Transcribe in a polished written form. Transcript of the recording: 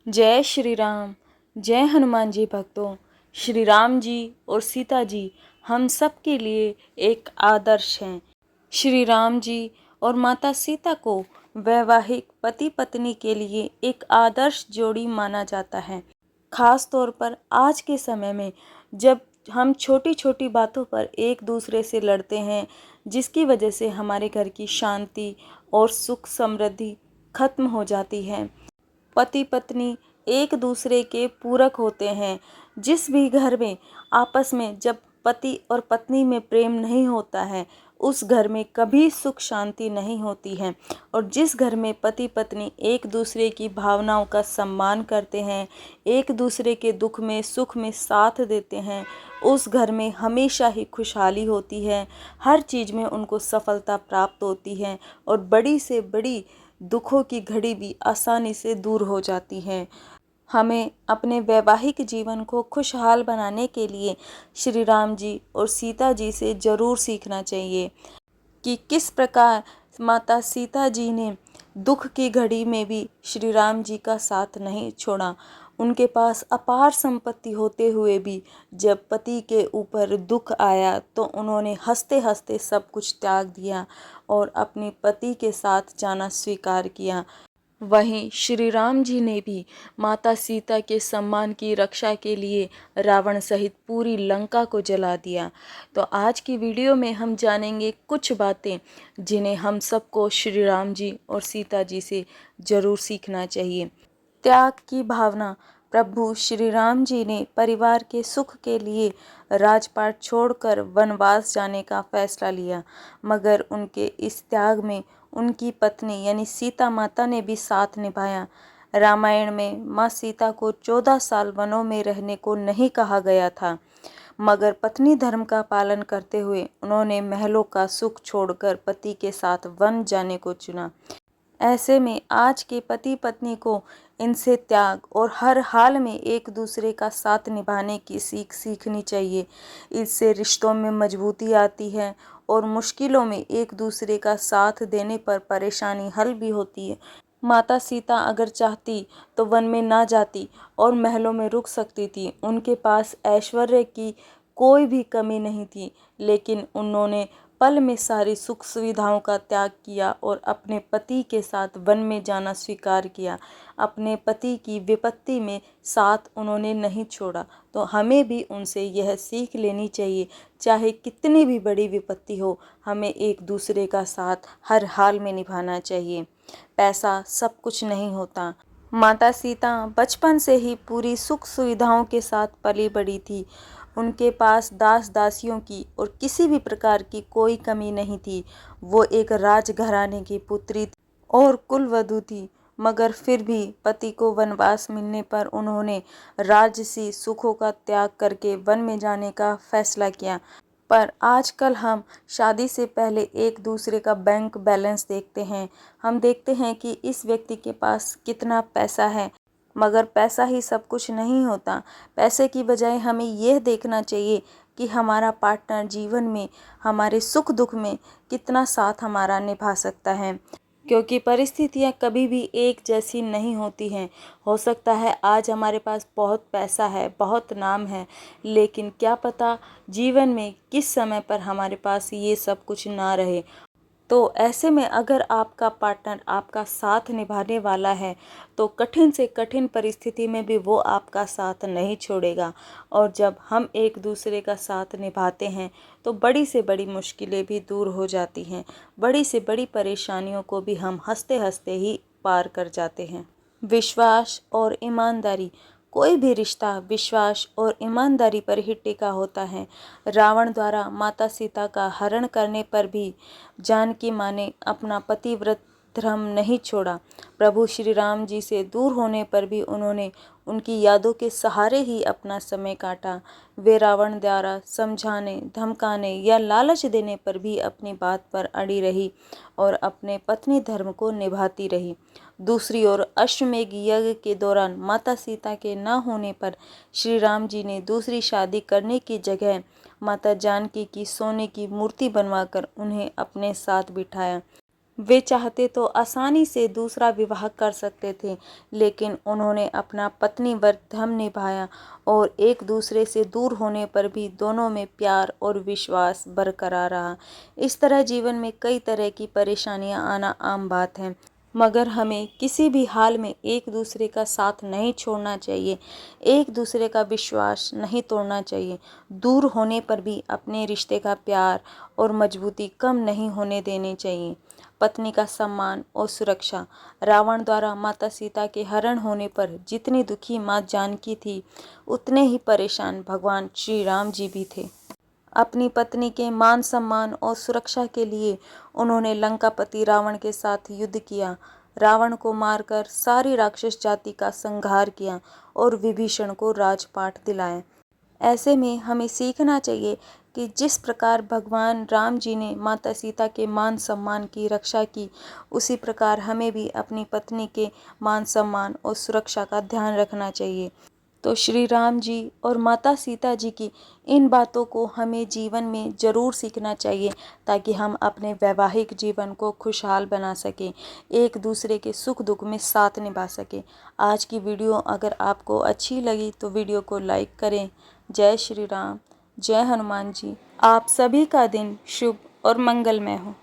जय श्री राम। जय हनुमान जी भक्तों। श्री राम जी और सीता जी हम सब के लिए एक आदर्श हैं। श्री राम जी और माता सीता को वैवाहिक पति पत्नी के लिए एक आदर्श जोड़ी माना जाता है। खास तौर पर आज के समय में जब हम छोटी छोटी बातों पर एक दूसरे से लड़ते हैं, जिसकी वजह से हमारे घर की शांति और सुख समृद्धि खत्म हो जाती है। पति पत्नी एक दूसरे के पूरक होते हैं। जिस भी घर में आपस में जब पति और पत्नी में प्रेम नहीं होता है, उस घर में कभी सुख शांति नहीं होती है। और जिस घर में पति पत्नी एक दूसरे की भावनाओं का सम्मान करते हैं, एक दूसरे के दुख में सुख में साथ देते हैं, उस घर में हमेशा ही खुशहाली होती है। हर चीज़ में उनको सफलता प्राप्त होती है और बड़ी से बड़ी दुखों की घड़ी भी आसानी से दूर हो जाती है। हमें अपने वैवाहिक जीवन को खुशहाल बनाने के लिए श्री राम जी और सीता जी से ज़रूर सीखना चाहिए कि किस प्रकार माता सीता जी ने दुख की घड़ी में भी श्री राम जी का साथ नहीं छोड़ा। उनके पास अपार संपत्ति होते हुए भी जब पति के ऊपर दुख आया तो उन्होंने हंसते हंसते सब कुछ त्याग दिया और अपने पति के साथ जाना स्वीकार किया। वहीं श्री राम जी ने भी माता सीता के सम्मान की रक्षा के लिए रावण सहित पूरी लंका को जला दिया। तो आज की वीडियो में हम जानेंगे कुछ बातें जिन्हें हम सबको श्री राम जी और सीता जी से ज़रूर सीखना चाहिए। त्याग की भावना। प्रभु श्री राम जी ने परिवार के सुख के लिए राजपाट छोड़कर वनवास जाने का फैसला लिया, मगर उनके इस त्याग में उनकी पत्नी यानी सीता माता ने भी साथ निभाया। रामायण में माँ सीता को 14 साल वनों में रहने को नहीं कहा गया था, मगर पत्नी धर्म का पालन करते हुए उन्होंने महलों का सुख छोड़कर पति के साथ वन जाने को चुना। ऐसे में आज के पति पत्नी को इनसे त्याग और हर हाल में एक दूसरे का साथ निभाने की सीख सीखनी चाहिए। इससे रिश्तों में मजबूती आती है और मुश्किलों में एक दूसरे का साथ देने पर परेशानी हल भी होती है। माता सीता अगर चाहती तो वन में ना जाती और महलों में रुक सकती थी। उनके पास ऐश्वर्य की कोई भी कमी नहीं थी, लेकिन उन्होंने पल में सारी सुख सुविधाओं का त्याग किया और अपने पति के साथ वन में जाना स्वीकार किया। अपने पति की विपत्ति में साथ उन्होंने नहीं छोड़ा। तो हमें भी उनसे यह सीख लेनी चाहिए, चाहे कितनी भी बड़ी विपत्ति हो, हमें एक दूसरे का साथ हर हाल में निभाना चाहिए। पैसा सब कुछ नहीं होता। माता सीता बचपन से ही पूरी सुख सुविधाओं के साथ पली बड़ी थी। उनके पास दास दासियों की और किसी भी प्रकार की कोई कमी नहीं थी। वो एक राजघराने की पुत्री थी और कुलवधू थी, मगर फिर भी पति को वनवास मिलने पर उन्होंने राजसी सुखों का त्याग करके वन में जाने का फैसला किया। पर आजकल हम शादी से पहले एक दूसरे का बैंक बैलेंस देखते हैं। हम देखते हैं कि इस व्यक्ति के पास कितना पैसा है, मगर पैसा ही सब कुछ नहीं होता। पैसे की बजाय हमें यह देखना चाहिए कि हमारा पार्टनर जीवन में हमारे सुख दुख में कितना साथ हमारा निभा सकता है, क्योंकि परिस्थितियाँ कभी भी एक जैसी नहीं होती हैं। हो सकता है आज हमारे पास बहुत पैसा है, बहुत नाम है, लेकिन क्या पता जीवन में किस समय पर हमारे पास ये सब कुछ ना रहे। तो ऐसे में अगर आपका पार्टनर आपका साथ निभाने वाला है तो कठिन से कठिन परिस्थिति में भी वो आपका साथ नहीं छोड़ेगा। और जब हम एक दूसरे का साथ निभाते हैं तो बड़ी से बड़ी मुश्किलें भी दूर हो जाती हैं। बड़ी से बड़ी परेशानियों को भी हम हंसते हंसते ही पार कर जाते हैं। विश्वास और ईमानदारी। कोई भी रिश्ता विश्वास और ईमानदारी पर ही टिका होता है। रावण द्वारा माता सीता का हरण करने पर भी जानकी माँ ने अपना पतिव्रत धर्म नहीं छोड़ा। प्रभु श्री राम जी से दूर होने पर भी उन्होंने उनकी यादों के सहारे ही अपना समय काटा। वे रावण द्वारा समझाने, धमकाने या लालच देने पर भी अपनी बात पर अड़ी रही और अपने पत्नी धर्म को निभाती रही। दूसरी ओर अश्वमेध यज्ञ के दौरान माता सीता के न होने पर श्री राम जी ने दूसरी शादी करने की जगह माता जानकी की सोने की मूर्ति बनवाकर उन्हें अपने साथ बिठाया। वे चाहते तो आसानी से दूसरा विवाह कर सकते थे, लेकिन उन्होंने अपना पत्नीव्रत धर्म निभाया और एक दूसरे से दूर होने पर भी दोनों में प्यार और विश्वास बरकरार रहा। इस तरह जीवन में कई तरह की परेशानियां आना आम बात है, मगर हमें किसी भी हाल में एक दूसरे का साथ नहीं छोड़ना चाहिए, एक दूसरे का विश्वास नहीं तोड़ना चाहिए। दूर होने पर भी अपने रिश्ते का प्यार और मजबूती कम नहीं होने देनी चाहिए। पत्नी का सम्मान और सुरक्षा। रावण द्वारा माता सीता के हरण होने पर जितनी दुखी माँ जानकी थी, उतने ही परेशान भगवान श्री राम जी भी थे। अपनी पत्नी के मान सम्मान और सुरक्षा के लिए उन्होंने लंकापति रावण के साथ युद्ध किया, रावण को मारकर सारी राक्षस जाति का संहार किया और विभीषण को राजपाट दिलाया। ऐसे में हमें सीखना चाहिए कि जिस प्रकार भगवान राम जी ने माता सीता के मान सम्मान की रक्षा की, उसी प्रकार हमें भी अपनी पत्नी के मान सम्मान और सुरक्षा का ध्यान रखना चाहिए। तो श्री राम जी और माता सीता जी की इन बातों को हमें जीवन में ज़रूर सीखना चाहिए, ताकि हम अपने वैवाहिक जीवन को खुशहाल बना सकें, एक दूसरे के सुख दुख में साथ निभा सकें। आज की वीडियो अगर आपको अच्छी लगी तो वीडियो को लाइक करें। जय श्री राम, जय हनुमान जी। आप सभी का दिन शुभ और मंगलमय हो।